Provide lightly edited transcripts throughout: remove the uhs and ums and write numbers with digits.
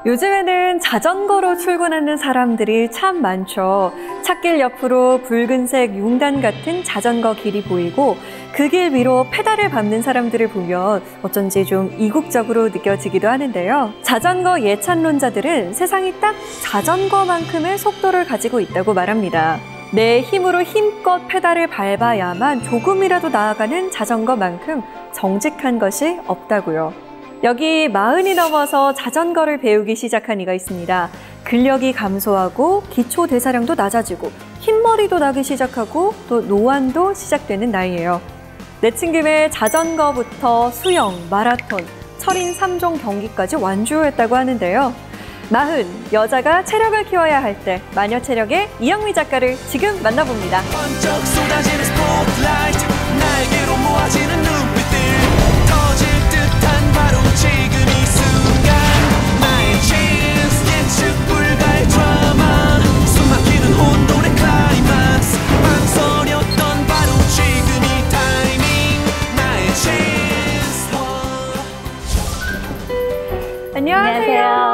요즘에는 자전거로 출근하는 사람들이 참 많죠. 찻길 옆으로 붉은색 융단 같은 자전거 길이 보이고 그 길 위로 페달을 밟는 사람들을 보면 어쩐지 좀 이국적으로 느껴지기도 하는데요. 자전거 예찬론자들은 세상이 딱 자전거만큼의 속도를 가지고 있다고 말합니다. 내 힘으로 힘껏 페달을 밟아야만 조금이라도 나아가는 자전거만큼 정직한 것이 없다고요. 여기 40이 넘어서 자전거를 배우기 시작한 이가 있습니다. 근력이 감소하고 기초 대사량도 낮아지고 흰머리도 나기 시작하고 또 노안도 시작되는 나이예요. 내친 김에 자전거부터 수영, 마라톤, 철인 3종 경기까지 완주했다고 하는데요. 40, 여자가 체력을 키워야 할 때 마녀 체력의 이영미 작가를 지금 만나봅니다. 번쩍 쏟아지는 스포트라이트, 나에게로 모아지는 눈빛들, 터질 듯한 바로 지금 이 순간, 나의 chance, 예측 불가의 드라마, 숨막히는 혼돈의 클라이막스, 망설였던 바로 지금 이 타이밍, 나의 chance. 안녕하세요.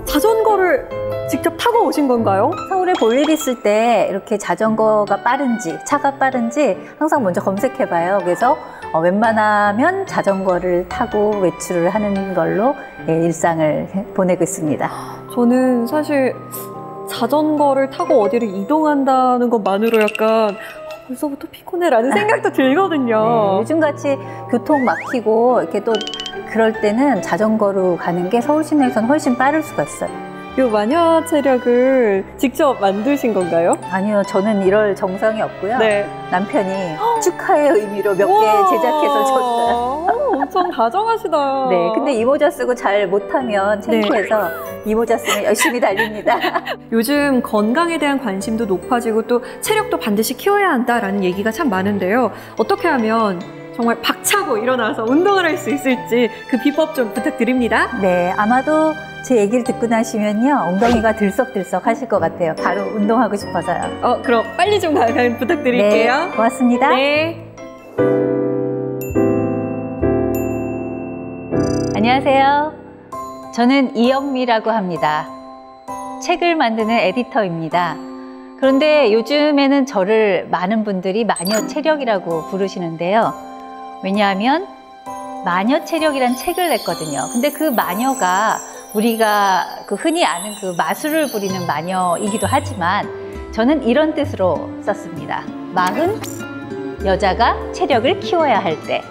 자전거를 직접 타고 오신 건가요? 서울에 볼 일 있을 때 이렇게 자전거가 빠른지 차가 빠른지 항상 먼저 검색해봐요. 그래서 웬만하면 자전거를 타고 외출을 하는 걸로 일상을 보내고 있습니다. 저는 사실 자전거를 타고 어디를 이동한다는 것만으로 약간 벌써부터 피곤해라는 생각도 들거든요. 네, 요즘같이 교통 막히고 이렇게 또 그럴 때는 자전거로 가는 게 서울 시내에서는 훨씬 빠를 수가 있어요. 이 마녀 체력을 직접 만드신 건가요? 아니요, 저는 이럴 정성이 없고요. 네. 남편이 축하의 의미로 몇 개 제작해서 줬어요. 엄청 다정하시다. 네, 근데 이 모자 쓰고 잘 못하면 창피해서 이 모자 쓰면 열심히 달립니다. 요즘 건강에 대한 관심도 높아지고 또 체력도 반드시 키워야 한다라는 얘기가 참 많은데요. 어떻게 하면 정말 박차고 일어나서 운동을 할 수 있을지 그 비법 좀 부탁드립니다. 네, 아마도 제 얘기를 듣고 나시면요, 엉덩이가 들썩들썩 하실 것 같아요. 바로 운동하고 싶어서요. 그럼 빨리 좀 부탁드릴게요. 네, 고맙습니다. 네. 안녕하세요. 저는 이영미라고 합니다. 책을 만드는 에디터입니다. 그런데 요즘에는 저를 많은 분들이 마녀 체력이라고 부르시는데요. 왜냐하면 마녀 체력이란 책을 냈거든요. 근데 그 마녀가 우리가 흔히 아는 그 마술을 부리는 마녀이기도 하지만 저는 이런 뜻으로 썼습니다. 40, 여자가 체력을 키워야 할 때.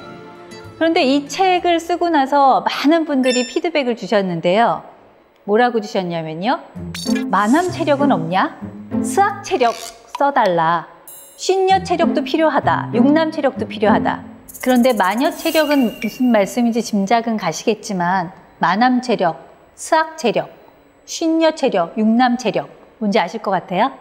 그런데 이 책을 쓰고 나서 많은 분들이 피드백을 주셨는데요. 뭐라고 주셨냐면요. 만함 체력은 없냐? 스악 체력 써달라. 신녀 체력도 필요하다. 육남 체력도 필요하다. 그런데 마녀 체력은 무슨 말씀인지 짐작은 가시겠지만 만함 체력, 스악 체력, 신녀 체력, 육남 체력 뭔지 아실 것 같아요?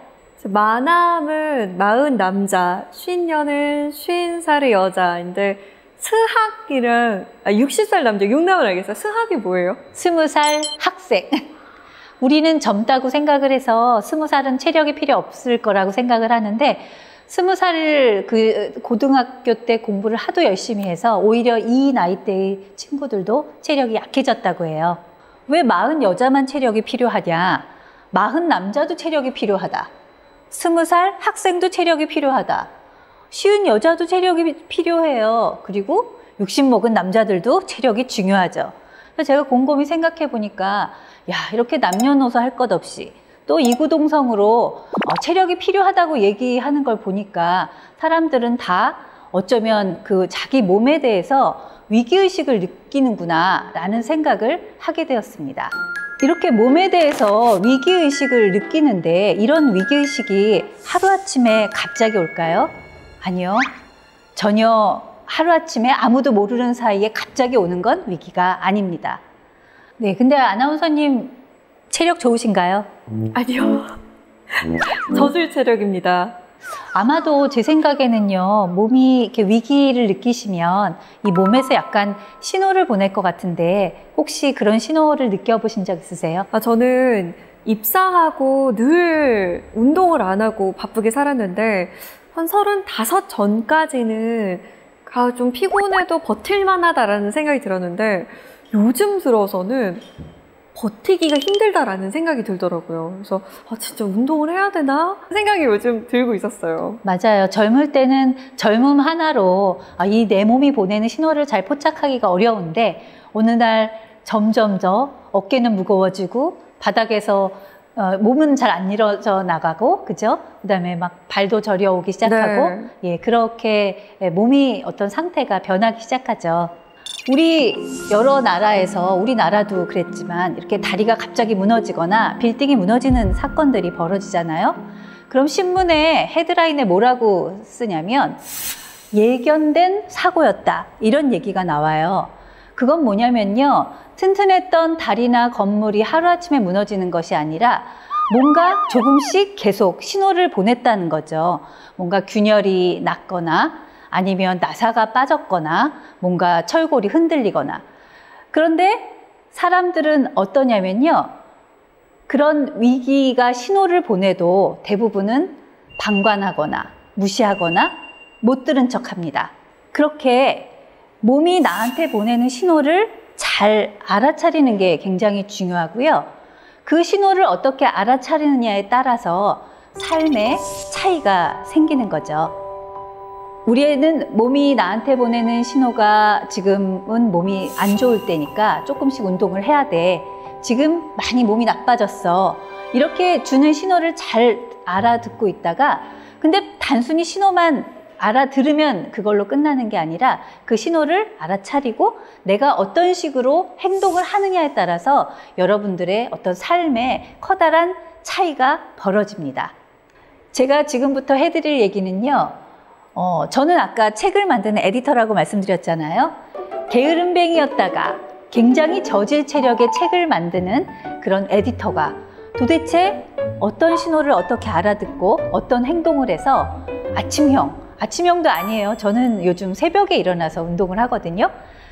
만함은 40 남자, 신녀는 50살의 여자인데 스학이랑 60살 남자, 육남은 알겠어요. 스학이 뭐예요? 20살 학생. 우리는 젊다고 생각을 해서 20살은 체력이 필요 없을 거라고 생각을 하는데 20살 고등학교 때 공부를 하도 열심히 해서 오히려 이 나이대의 친구들도 체력이 약해졌다고 해요. 왜 40 여자만 체력이 필요하냐? 40 남자도 체력이 필요하다. 20살 학생도 체력이 필요하다. 50 여자도 체력이 필요해요. 그리고 60 먹은 남자들도 체력이 중요하죠. 그래서 제가 곰곰이 생각해 보니까 이렇게 남녀노소 할 것 없이 또 이구동성으로 체력이 필요하다고 얘기하는 걸 보니까 사람들은 다 어쩌면 자기 몸에 대해서 위기의식을 느끼는구나 라는 생각을 하게 되었습니다. 이렇게 몸에 대해서 위기의식을 느끼는데 이런 위기의식이 하루아침에 갑자기 올까요? 아니요. 전혀 하루아침에 아무도 모르는 사이에 갑자기 오는 건 위기가 아닙니다. 네, 근데 아나운서님 체력 좋으신가요? 아니요. 저술 체력입니다. 아마도 제 생각에는요, 몸이 이렇게 위기를 느끼시면 이 몸에서 약간 신호를 보낼 것 같은데 혹시 그런 신호를 느껴보신 적 있으세요? 저는 입사하고 늘 운동을 안 하고 바쁘게 살았는데 한 35 전까지는 좀 피곤해도 버틸만 하다라는 생각이 들었는데 요즘 들어서는 버티기가 힘들다라는 생각이 들더라고요. 그래서 진짜 운동을 해야 되나? 생각이 요즘 들고 있었어요. 맞아요. 젊을 때는 젊음 하나로 이 내 몸이 보내는 신호를 잘 포착하기가 어려운데 어느 날 점점 더 어깨는 무거워지고 바닥에서 몸은 잘 안 일어져 나가고, 그죠? 그 다음에 막 발도 저려오기 시작하고, 네. 예, 그렇게 몸이 어떤 상태가 변하기 시작하죠. 우리 여러 나라에서, 우리나라도 그랬지만 이렇게 다리가 갑자기 무너지거나 빌딩이 무너지는 사건들이 벌어지잖아요. 그럼 신문에 헤드라인에 뭐라고 쓰냐면 예견된 사고였다, 이런 얘기가 나와요. 그건 뭐냐면요, 튼튼했던 다리나 건물이 하루아침에 무너지는 것이 아니라 뭔가 조금씩 계속 신호를 보냈다는 거죠. 뭔가 균열이 났거나 아니면 나사가 빠졌거나 뭔가 철골이 흔들리거나. 그런데 사람들은 어떠냐면요, 그런 위기가 신호를 보내도 대부분은 방관하거나 무시하거나 못 들은 척합니다. 그렇게 몸이 나한테 보내는 신호를 잘 알아차리는 게 굉장히 중요하고요. 그 신호를 어떻게 알아차리느냐에 따라서 삶의 차이가 생기는 거죠. 우리는 몸이 나한테 보내는 신호가 지금은 몸이 안 좋을 때니까 조금씩 운동을 해야 돼. 지금 많이 몸이 나빠졌어. 이렇게 주는 신호를 잘 알아듣고 있다가, 근데 단순히 신호만 알아들으면 그걸로 끝나는 게 아니라 그 신호를 알아차리고 내가 어떤 식으로 행동을 하느냐에 따라서 여러분들의 어떤 삶에 커다란 차이가 벌어집니다. 제가 지금부터 해드릴 얘기는요, 저는 아까 책을 만드는 에디터라고 말씀드렸잖아요. 게으름뱅이였다가 굉장히 저질 체력의 책을 만드는 그런 에디터가 도대체 어떤 신호를 어떻게 알아듣고 어떤 행동을 해서 아침형도 아니에요. 저는 요즘 새벽에 일어나서 운동을 하거든요.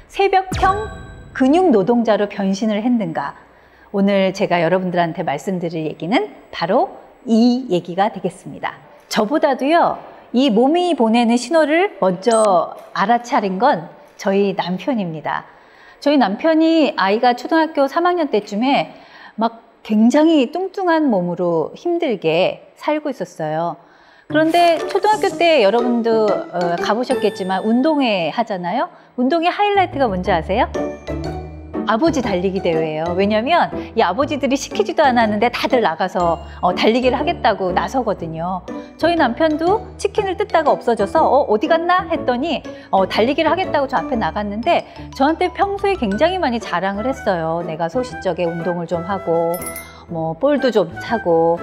새벽형 근육 노동자로 변신을 했는가? 오늘 제가 여러분들한테 말씀드릴 얘기는 바로 이 얘기가 되겠습니다. 저보다도요, 이 몸이 보내는 신호를 먼저 알아차린 건 저희 남편입니다. 저희 남편이 아이가 초등학교 3학년 때쯤에 막 굉장히 뚱뚱한 몸으로 힘들게 살고 있었어요. 그런데 초등학교 때 여러분도 가보셨겠지만 운동회 하잖아요. 운동회 하이라이트가 뭔지 아세요? 아버지 달리기 대회예요. 왜냐면 이 아버지들이 시키지도 않았는데 다들 나가서 달리기를 하겠다고 나서거든요. 저희 남편도 치킨을 뜯다가 없어져서 어디 갔나 했더니 달리기를 하겠다고 저 앞에 나갔는데 저한테 평소에 굉장히 많이 자랑을 했어요. 내가 소시적에 운동을 좀 하고 뭐 볼도 좀 차고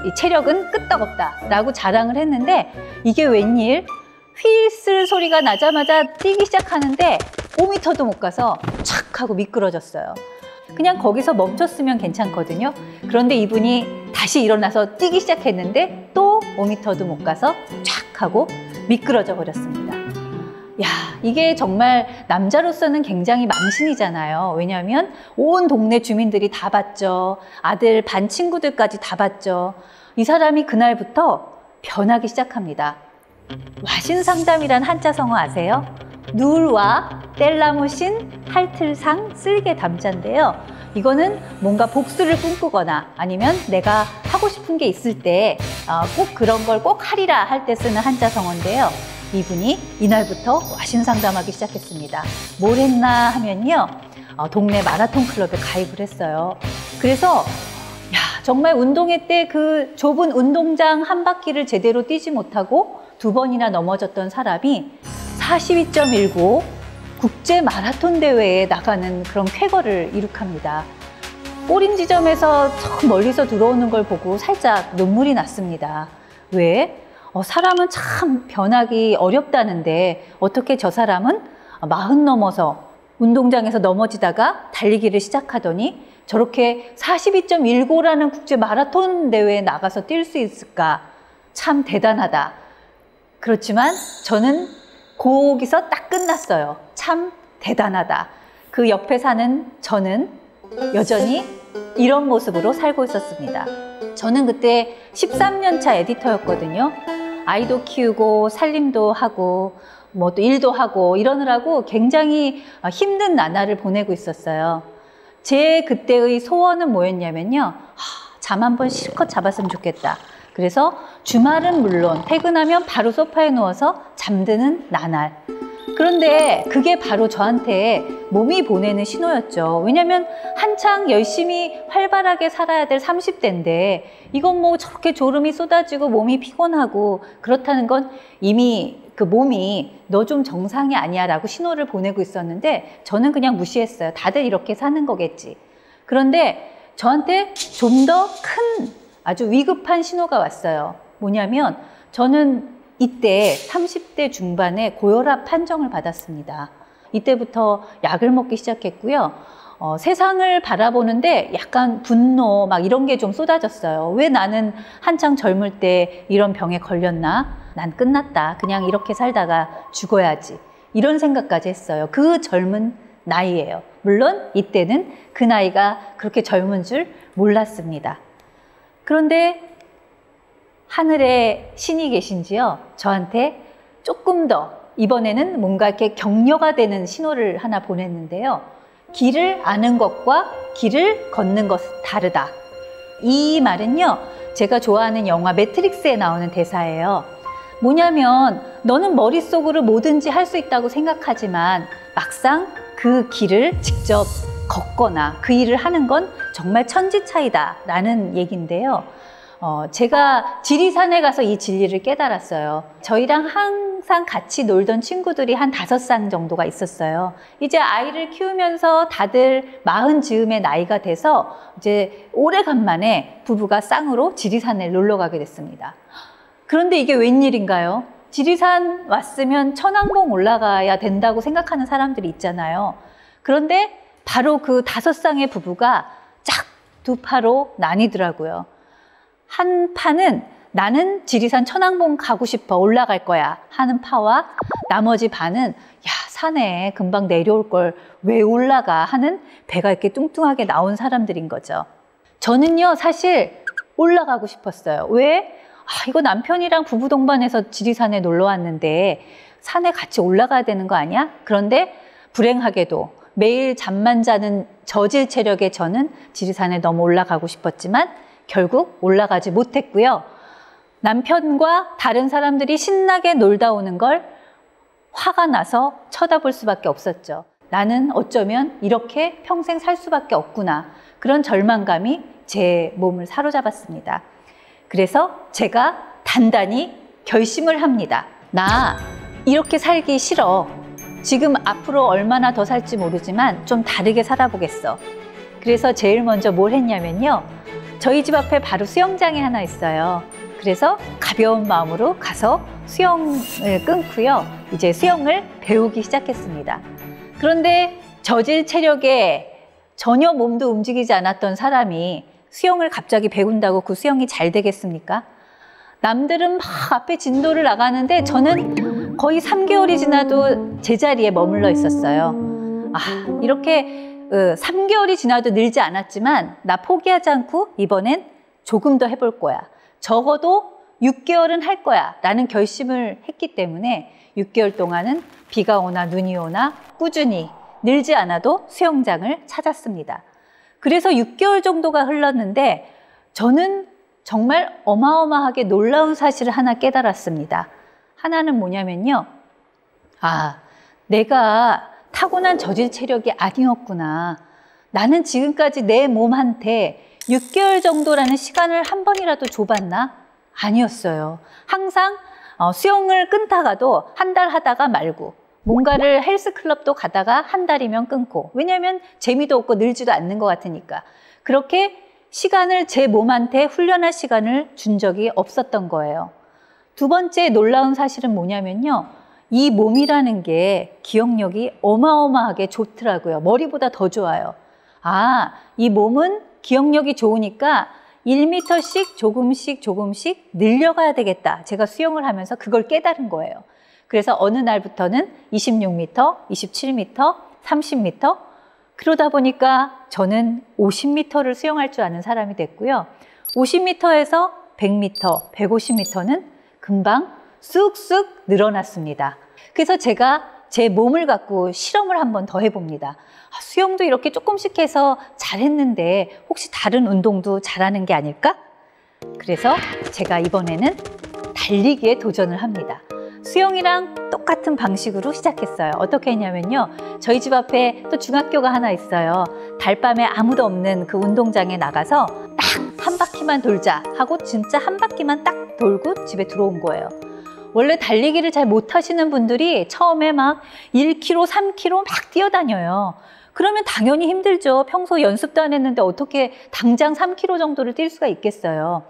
이 체력은 끄떡없다 라고 자랑을 했는데, 이게 웬일 휠슬 소리가 나자마자 뛰기 시작하는데 5m도 못 가서 촥 하고 미끄러졌어요. 그냥 거기서 멈췄으면 괜찮거든요. 그런데 이분이 다시 일어나서 뛰기 시작했는데 또 5m도 못 가서 촥 하고 미끄러져 버렸습니다. 야, 이게 정말 남자로서는 굉장히 망신이잖아요. 왜냐하면 온 동네 주민들이 다 봤죠. 아들 반 친구들까지 다 봤죠. 이 사람이 그날부터 변하기 시작합니다. 와신상담이란 한자 성어 아세요? 누울와 뗄나무신 할틀상 쓸개 담자인데요. 이거는 뭔가 복수를 꿈꾸거나 아니면 내가 하고 싶은 게 있을 때 꼭 그런 걸 꼭 하리라 할 때 쓰는 한자 성어인데요. 이분이 이날부터 와신상담하기 시작했습니다. 뭘 했나 하면요, 동네 마라톤 클럽에 가입을 했어요. 그래서 정말 운동회 때 그 좁은 운동장 한 바퀴를 제대로 뛰지 못하고 2번이나 넘어졌던 사람이 42.19 국제 마라톤 대회에 나가는 그런 쾌거를 이룩합니다. 꼬린 지점에서 저 멀리서 들어오는 걸 보고 살짝 눈물이 났습니다. 왜? 사람은 참 변하기 어렵다는데 어떻게 저 사람은 40 넘어서 운동장에서 넘어지다가 달리기를 시작하더니 저렇게 42.19라는 국제 마라톤 대회에 나가서 뛸 수 있을까? 참 대단하다. 그렇지만 저는 거기서 딱 끝났어요. 참 대단하다. 그 옆에 사는 저는 여전히 이런 모습으로 살고 있었습니다. 저는 그때 13년 차 에디터였거든요. 아이도 키우고 살림도 하고 뭐 또 일도 하고 이러느라고 굉장히 힘든 나날을 보내고 있었어요. 제 그때의 소원은 뭐였냐면요. 잠 한 번 실컷 잡았으면 좋겠다. 그래서 주말은 물론 퇴근하면 바로 소파에 누워서 잠드는 나날. 그런데 그게 바로 저한테 몸이 보내는 신호였죠. 왜냐면 한창 열심히 활발하게 살아야 될 30대인데 이건 뭐 저렇게 졸음이 쏟아지고 몸이 피곤하고 그렇다는 건 이미 그 몸이 너 좀 정상이 아니야 라고 신호를 보내고 있었는데 저는 그냥 무시했어요. 다들 이렇게 사는 거겠지. 그런데 저한테 좀 더 큰 아주 위급한 신호가 왔어요. 뭐냐면 저는 이때 30대 중반에 고혈압 판정을 받았습니다. 이때부터 약을 먹기 시작했고요. 세상을 바라보는데 약간 분노 막 이런 게 좀 쏟아졌어요. 왜 나는 한창 젊을 때 이런 병에 걸렸나? 난 끝났다. 그냥 이렇게 살다가 죽어야지. 이런 생각까지 했어요. 그 젊은 나이에요. 물론 이때는 그 나이가 그렇게 젊은 줄 몰랐습니다. 그런데 하늘에 신이 계신지요. 저한테 조금 더 이번에는 뭔가 이렇게 격려가 되는 신호를 하나 보냈는데요. 길을 아는 것과 길을 걷는 것은 다르다. 이 말은요, 제가 좋아하는 영화 매트릭스에 나오는 대사예요. 뭐냐면 너는 머릿속으로 뭐든지 할 수 있다고 생각하지만 막상 그 길을 직접 걷거나 그 일을 하는 건 정말 천지 차이다 라는 얘기인데요. 제가 지리산에 가서 이 진리를 깨달았어요. 저희랑 항상 같이 놀던 친구들이 한 5쌍 정도가 있었어요. 이제 아이를 키우면서 다들 40 즈음의 나이가 돼서 이제 오래간만에 부부가 쌍으로 지리산에 놀러 가게 됐습니다. 그런데 이게 웬일인가요? 지리산 왔으면 천왕봉 올라가야 된다고 생각하는 사람들이 있잖아요. 그런데 바로 그 5쌍의 부부가 짝 두 파로 나뉘더라고요. 한 파는 나는 지리산 천왕봉 가고 싶어 올라갈 거야 하는 파와 나머지 반은 야 산에 금방 내려올 걸 왜 올라가 하는 배가 이렇게 뚱뚱하게 나온 사람들인 거죠. 저는요 사실 올라가고 싶었어요. 왜? 이거 남편이랑 부부 동반해서 지리산에 놀러 왔는데 산에 같이 올라가야 되는 거 아니야? 그런데 불행하게도 매일 잠만 자는 저질 체력의 저는 지리산에 너무 올라가고 싶었지만 결국 올라가지 못했고요. 남편과 다른 사람들이 신나게 놀다 오는 걸 화가 나서 쳐다볼 수밖에 없었죠. 나는 어쩌면 이렇게 평생 살 수밖에 없구나. 그런 절망감이 제 몸을 사로잡았습니다. 그래서 제가 단단히 결심을 합니다. 나 이렇게 살기 싫어. 지금 앞으로 얼마나 더 살지 모르지만 좀 다르게 살아보겠어. 그래서 제일 먼저 뭘 했냐면요. 저희 집 앞에 바로 수영장이 하나 있어요. 그래서 가벼운 마음으로 가서 수영을 끊고요. 이제 수영을 배우기 시작했습니다. 그런데 저질 체력에 전혀 몸도 움직이지 않았던 사람이 수영을 갑자기 배운다고 그 수영이 잘 되겠습니까? 남들은 막 앞에 진도를 나가는데 저는 거의 3개월이 지나도 제자리에 머물러 있었어요. 이렇게 3개월이 지나도 늘지 않았지만 나 포기하지 않고 이번엔 조금 더 해볼 거야. 적어도 6개월은 할 거야 라는 결심을 했기 때문에 6개월 동안은 비가 오나 눈이 오나 꾸준히 늘지 않아도 수영장을 찾았습니다. 그래서 6개월 정도가 흘렀는데 저는 정말 어마어마하게 놀라운 사실을 하나 깨달았습니다. 하나는 뭐냐면요. 내가 타고난 저질 체력이 아니었구나. 나는 지금까지 내 몸한테 6개월 정도라는 시간을 한 번이라도 줘봤나? 아니었어요. 항상 수영을 끊다가도 한 달 하다가 말고 뭔가를 헬스클럽도 가다가 한 달이면 끊고 왜냐하면 재미도 없고 늘지도 않는 것 같으니까 그렇게 시간을 제 몸한테 훈련할 시간을 준 적이 없었던 거예요. 두 번째 놀라운 사실은 뭐냐면요. 이 몸이라는 게 기억력이 어마어마하게 좋더라고요. 머리보다 더 좋아요. 이 몸은 기억력이 좋으니까 1m씩 조금씩 늘려가야 되겠다. 제가 수영을 하면서 그걸 깨달은 거예요. 그래서 어느 날부터는 26m, 27m, 30m 그러다 보니까 저는 50m를 수영할 줄 아는 사람이 됐고요. 50m에서 100m, 150m는 금방 쑥쑥 늘어났습니다. 그래서 제가 제 몸을 갖고 실험을 한번 더 해봅니다. 수영도 이렇게 조금씩 해서 잘했는데 혹시 다른 운동도 잘하는 게 아닐까? 그래서 제가 이번에는 달리기에 도전을 합니다. 수영이랑 똑같은 방식으로 시작했어요. 어떻게 했냐면요. 저희 집 앞에 또 중학교가 하나 있어요. 달밤에 아무도 없는 그 운동장에 나가서 딱 한 바퀴만 돌자 하고 진짜 한 바퀴만 딱 돌고 집에 들어온 거예요. 원래 달리기를 잘 못하시는 분들이 처음에 막 1km, 3km 막 뛰어다녀요. 그러면 당연히 힘들죠. 평소 연습도 안 했는데 어떻게 당장 3km 정도를 뛸 수가 있겠어요.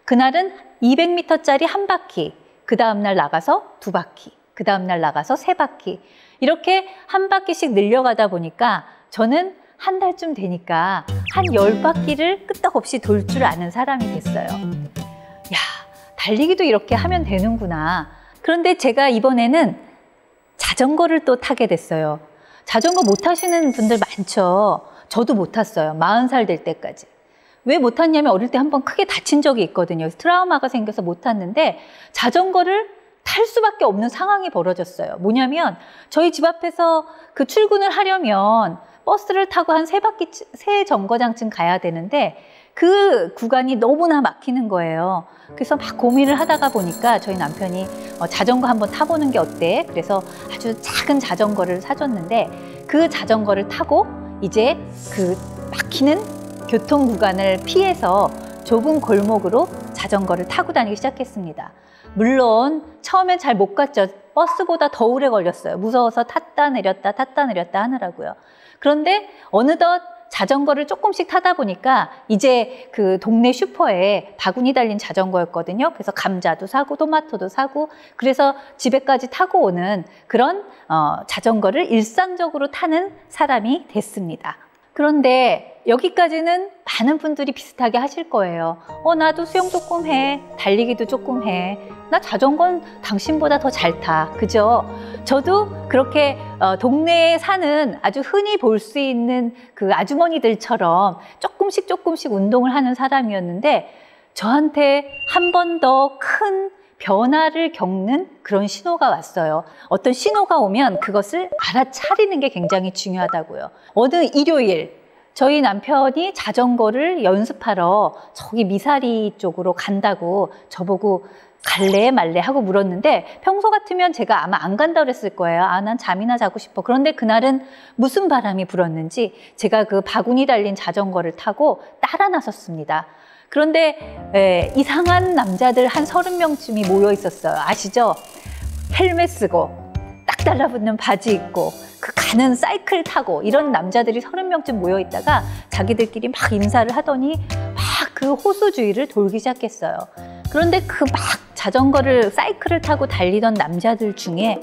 그날은 200m짜리 한 바퀴, 그 다음날 나가서 2바퀴, 그 다음날 나가서 3바퀴 이렇게 한 바퀴씩 늘려가다 보니까 저는 한 달쯤 되니까 한 10바퀴를 끄떡없이 돌 줄 아는 사람이 됐어요. 야, 달리기도 이렇게 하면 되는구나. 그런데 제가 이번에는 자전거를 또 타게 됐어요. 자전거 못 타시는 분들 많죠. 저도 못 탔어요. 40살 될 때까지. 왜 못 탔냐면 어릴 때 한번 크게 다친 적이 있거든요. 트라우마가 생겨서 못 탔는데 자전거를 탈 수밖에 없는 상황이 벌어졌어요. 뭐냐면 저희 집 앞에서 그 출근을 하려면 버스를 타고 한 3 정거장쯤 가야 되는데 그 구간이 너무나 막히는 거예요. 그래서 막 고민을 하다가 보니까 저희 남편이 자전거 한번 타보는 게 어때? 그래서 아주 작은 자전거를 사줬는데 그 자전거를 타고 이제 그 막히는 교통 구간을 피해서 좁은 골목으로 자전거를 타고 다니기 시작했습니다. 물론 처음엔 잘 못 갔죠. 버스보다 더 오래 걸렸어요. 무서워서 탔다 내렸다 하느라고요. 그런데 어느덧 자전거를 조금씩 타다 보니까 이제 그 동네 슈퍼에 바구니 달린 자전거였거든요. 그래서 감자도 사고 토마토도 사고 그래서 집에까지 타고 오는 그런 자전거를 일상적으로 타는 사람이 됐습니다. 그런데 여기까지는 많은 분들이 비슷하게 하실 거예요. 나도 수영 조금 해, 달리기도 조금 해. 나 자전거는 당신보다 더 잘 타. 그죠? 저도 그렇게 동네에 사는 아주 흔히 볼 수 있는 그 아주머니들처럼 조금씩 운동을 하는 사람이었는데 저한테 한 번 더 큰 변화를 겪는 그런 신호가 왔어요. 어떤 신호가 오면 그것을 알아차리는 게 굉장히 중요하다고요. 어느 일요일 저희 남편이 자전거를 연습하러 저기 미사리 쪽으로 간다고 저보고 갈래 말래 하고 물었는데 평소 같으면 제가 아마 안 간다고 그랬을 거예요. 난 잠이나 자고 싶어. 그런데 그날은 무슨 바람이 불었는지 제가 그 바구니 달린 자전거를 타고 따라 나섰습니다. 그런데 이상한 남자들 한 30명쯤이 모여 있었어요. 아시죠? 헬멧 쓰고 딱 달라붙는 바지 입고 그 가는 사이클 타고 이런 남자들이 30명쯤 모여 있다가 자기들끼리 막 인사를 하더니 막 그 호수 주위를 돌기 시작했어요. 그런데 그 막 자전거를 사이클을 타고 달리던 남자들 중에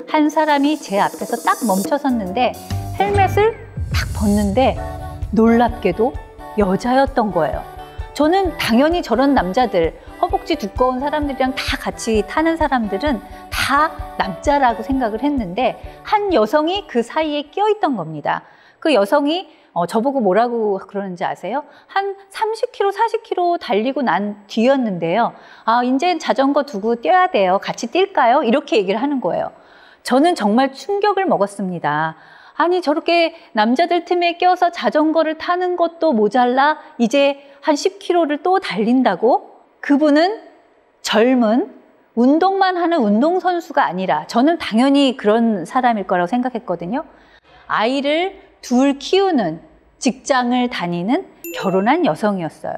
한 사람이 제 앞에서 딱 멈춰섰는데 헬멧을 딱 벗는데 놀랍게도 여자였던 거예요. 저는 당연히 저런 남자들, 허벅지 두꺼운 사람들이랑 다 같이 타는 사람들은 다 남자라고 생각을 했는데 한 여성이 그 사이에 껴있던 겁니다. 그 여성이 저보고 뭐라고 그러는지 아세요? 한 30km, 40km 달리고 난 뒤였는데요. 이젠 자전거 두고 뛰어야 돼요. 같이 뛸까요? 이렇게 얘기를 하는 거예요. 저는 정말 충격을 먹었습니다. 아니 저렇게 남자들 틈에 껴서 자전거를 타는 것도 모자라 이제 한 10km를 또 달린다고? 그분은 젊은 운동만 하는 운동선수가 아니라 저는 당연히 그런 사람일 거라고 생각했거든요. 아이를 둘 키우는 직장을 다니는 결혼한 여성이었어요.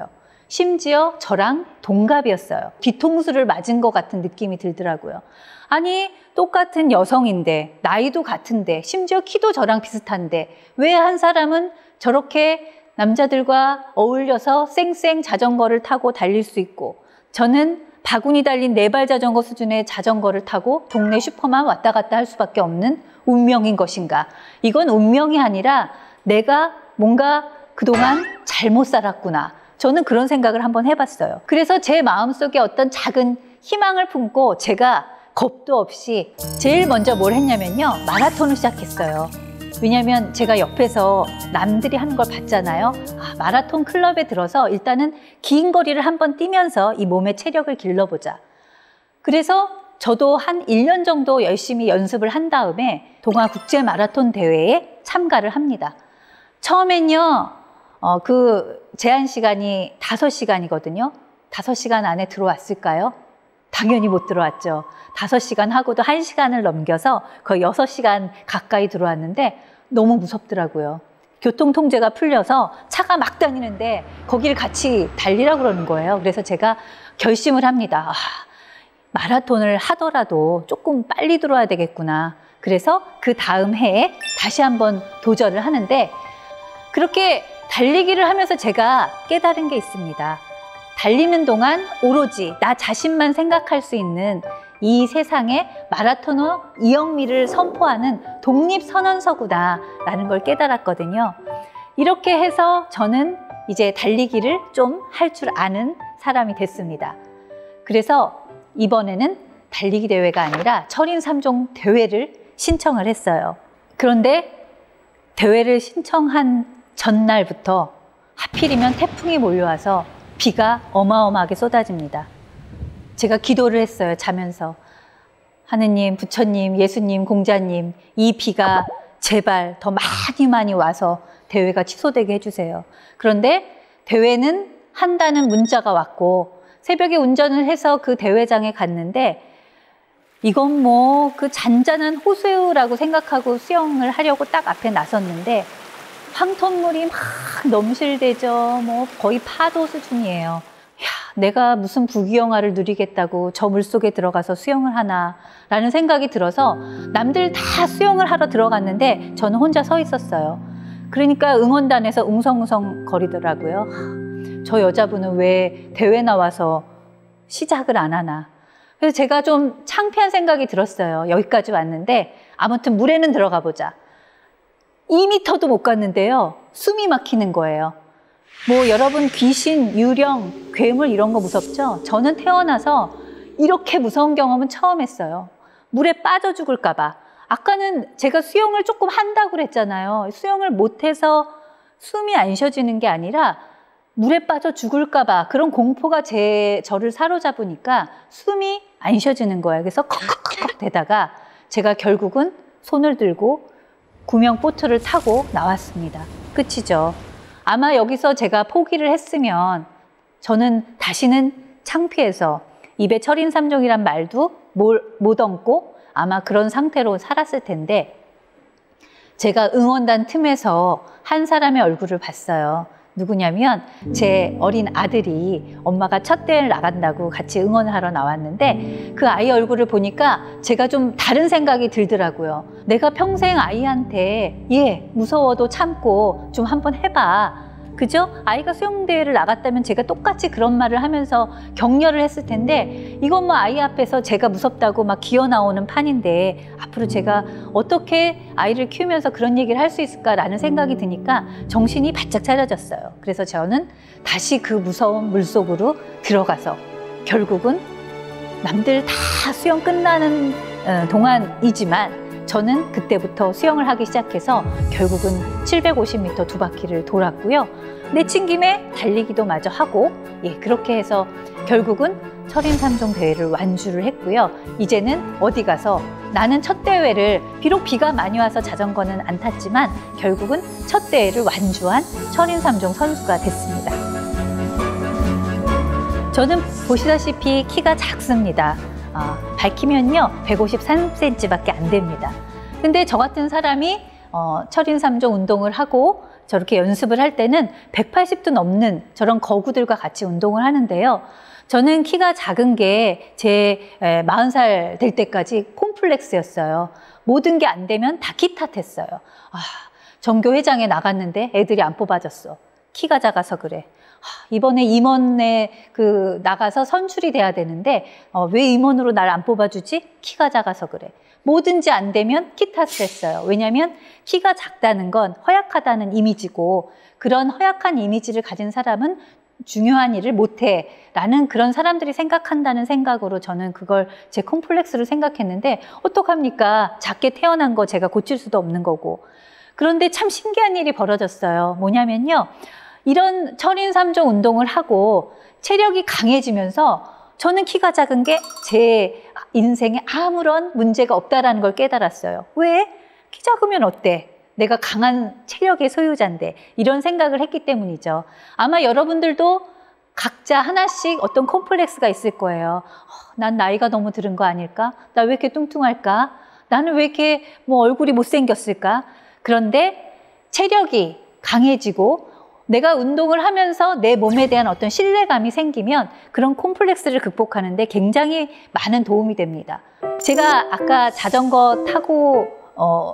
심지어 저랑 동갑이었어요. 뒤통수를 맞은 것 같은 느낌이 들더라고요. 아니 똑같은 여성인데 나이도 같은데 심지어 키도 저랑 비슷한데 왜 한 사람은 저렇게 남자들과 어울려서 쌩쌩 자전거를 타고 달릴 수 있고 저는 바구니 달린 4발 자전거 수준의 자전거를 타고 동네 슈퍼만 왔다 갔다 할 수밖에 없는 운명인 것인가. 이건 운명이 아니라 내가 뭔가 그동안 잘못 살았구나. 저는 그런 생각을 한번 해봤어요. 그래서 제 마음속에 어떤 작은 희망을 품고 제가 겁도 없이 제일 먼저 뭘 했냐면요. 마라톤을 시작했어요. 왜냐하면 제가 옆에서 남들이 하는 걸 봤잖아요. 마라톤 클럽에 들어서 일단은 긴 거리를 한번 뛰면서 이 몸의 체력을 길러보자. 그래서 저도 한 1년 정도 열심히 연습을 한 다음에 동아국제 마라톤 대회에 참가를 합니다. 처음엔요, 그 제한 시간이 5시간이거든요. 5시간 안에 들어왔을까요? 당연히 못 들어왔죠. 5시간 하고도 1시간을 넘겨서 거의 6시간 가까이 들어왔는데 너무 무섭더라고요. 교통통제가 풀려서 차가 막 다니는데 거기를 같이 달리라고 그러는 거예요. 그래서 제가 결심을 합니다. 마라톤을 하더라도 조금 빨리 들어와야 되겠구나. 그래서 그 다음 해에 다시 한번 도전을 하는데 그렇게 달리기를 하면서 제가 깨달은 게 있습니다. 달리는 동안 오로지 나 자신만 생각할 수 있는 이 세상에 마라토너 이영미를 선포하는 독립선언서구나라는 걸 깨달았거든요. 이렇게 해서 저는 이제 달리기를 좀 할 줄 아는 사람이 됐습니다. 그래서 이번에는 달리기 대회가 아니라 철인 3종 대회를 신청을 했어요. 그런데 대회를 신청한 전날부터 하필이면 태풍이 몰려와서 비가 어마어마하게 쏟아집니다. 제가 기도를 했어요, 자면서. 하느님, 부처님, 예수님, 공자님, 이 비가 제발 더 많이 와서 대회가 취소되게 해주세요. 그런데 대회는 한다는 문자가 왔고 새벽에 운전을 해서 그 대회장에 갔는데 이건 뭐 그 잔잔한 호수라고 생각하고 수영을 하려고 딱 앞에 나섰는데 황토물이 막 넘실대죠. 뭐 거의 파도 수준이에요. 내가 무슨 부귀영화를 누리겠다고 저 물속에 들어가서 수영을 하나 라는 생각이 들어서 남들 다 수영을 하러 들어갔는데 저는 혼자 서 있었어요. 그러니까 응원단에서 웅성웅성 거리더라고요. 저 여자분은 왜 대회 나와서 시작을 안 하나. 그래서 제가 좀 창피한 생각이 들었어요. 여기까지 왔는데 아무튼 물에는 들어가 보자. 2m도 못 갔는데요. 숨이 막히는 거예요. 뭐 여러분 귀신, 유령, 괴물 이런 거 무섭죠? 저는 태어나서 이렇게 무서운 경험은 처음 했어요. 물에 빠져 죽을까 봐. 아까는 제가 수영을 조금 한다고 그랬잖아요. 수영을 못해서 숨이 안 쉬어지는 게 아니라 물에 빠져 죽을까 봐 그런 공포가 저를 사로잡으니까 숨이 안 쉬어지는 거예요. 그래서 컥컥컥 대다가 제가 결국은 손을 들고 구명 보트를 타고 나왔습니다. 끝이죠. 아마 여기서 제가 포기를 했으면 저는 다시는 창피해서 입에 철인 3종이란 말도 못 얹고 아마 그런 상태로 살았을 텐데 제가 응원단 틈에서 한 사람의 얼굴을 봤어요. 누구냐면 제 어린 아들이 엄마가 첫 대회를 나간다고 같이 응원을 하러 나왔는데 그 아이 얼굴을 보니까 제가 좀 다른 생각이 들더라고요. 내가 평생 아이한테 무서워도 참고 좀 한번 해봐. 그죠? 아이가 수영대회를 나갔다면 제가 똑같이 그런 말을 하면서 격려를 했을 텐데 이건 뭐 아이 앞에서 제가 무섭다고 막 기어 나오는 판인데 앞으로 제가 어떻게 아이를 키우면서 그런 얘기를 할 수 있을까라는 생각이 드니까 정신이 바짝 차려졌어요. 그래서 저는 다시 그 무서운 물속으로 들어가서 결국은 남들 다 수영 끝나는 동안이지만 저는 그때부터 수영을 하기 시작해서 결국은 750m 2바퀴를 돌았고요. 내친 김에 달리기도 마저 하고 그렇게 해서 결국은 철인 3종 대회를 완주를 했고요. 이제는 어디 가서 나는 첫 대회를 비록 비가 많이 와서 자전거는 안 탔지만 결국은 첫 대회를 완주한 철인 3종 선수가 됐습니다. 저는 보시다시피 키가 작습니다. 밝히면요 153cm밖에 안 됩니다. 근데 저 같은 사람이 철인 3종 운동을 하고 저렇게 연습을 할 때는 180도 넘는 저런 거구들과 같이 운동을 하는데요. 저는 키가 작은 게 제 40살 될 때까지 콤플렉스였어요. 모든 게 안 되면 다 키 탓했어요. 전교회장에 나갔는데 애들이 안 뽑아줬어. 키가 작아서 그래. 이번에 임원에 나가서 선출이 돼야 되는데 왜 임원으로 날 안 뽑아주지? 키가 작아서 그래. 뭐든지 안 되면 키 탓을 했어요. 왜냐하면 키가 작다는 건 허약하다는 이미지고 그런 허약한 이미지를 가진 사람은 중요한 일을 못해 라는 그런 사람들이 생각한다는 생각으로 저는 그걸 제 콤플렉스로 생각했는데 어떡합니까? 작게 태어난 거 제가 고칠 수도 없는 거고 그런데 참 신기한 일이 벌어졌어요. 뭐냐면요. 이런 철인 3종 운동을 하고 체력이 강해지면서 저는 키가 작은 게 제 인생에 아무런 문제가 없다라는 걸 깨달았어요. 왜? 키 작으면 어때? 내가 강한 체력의 소유자인데, 이런 생각을 했기 때문이죠. 아마 여러분들도 각자 하나씩 어떤 콤플렉스가 있을 거예요. 난 나이가 너무 들은 거 아닐까? 나 왜 이렇게 뚱뚱할까? 나는 왜 이렇게 얼굴이 못생겼을까? 그런데 체력이 강해지고 내가 운동을 하면서 내 몸에 대한 어떤 신뢰감이 생기면 그런 콤플렉스를 극복하는데 굉장히 많은 도움이 됩니다. 제가 아까 자전거 타고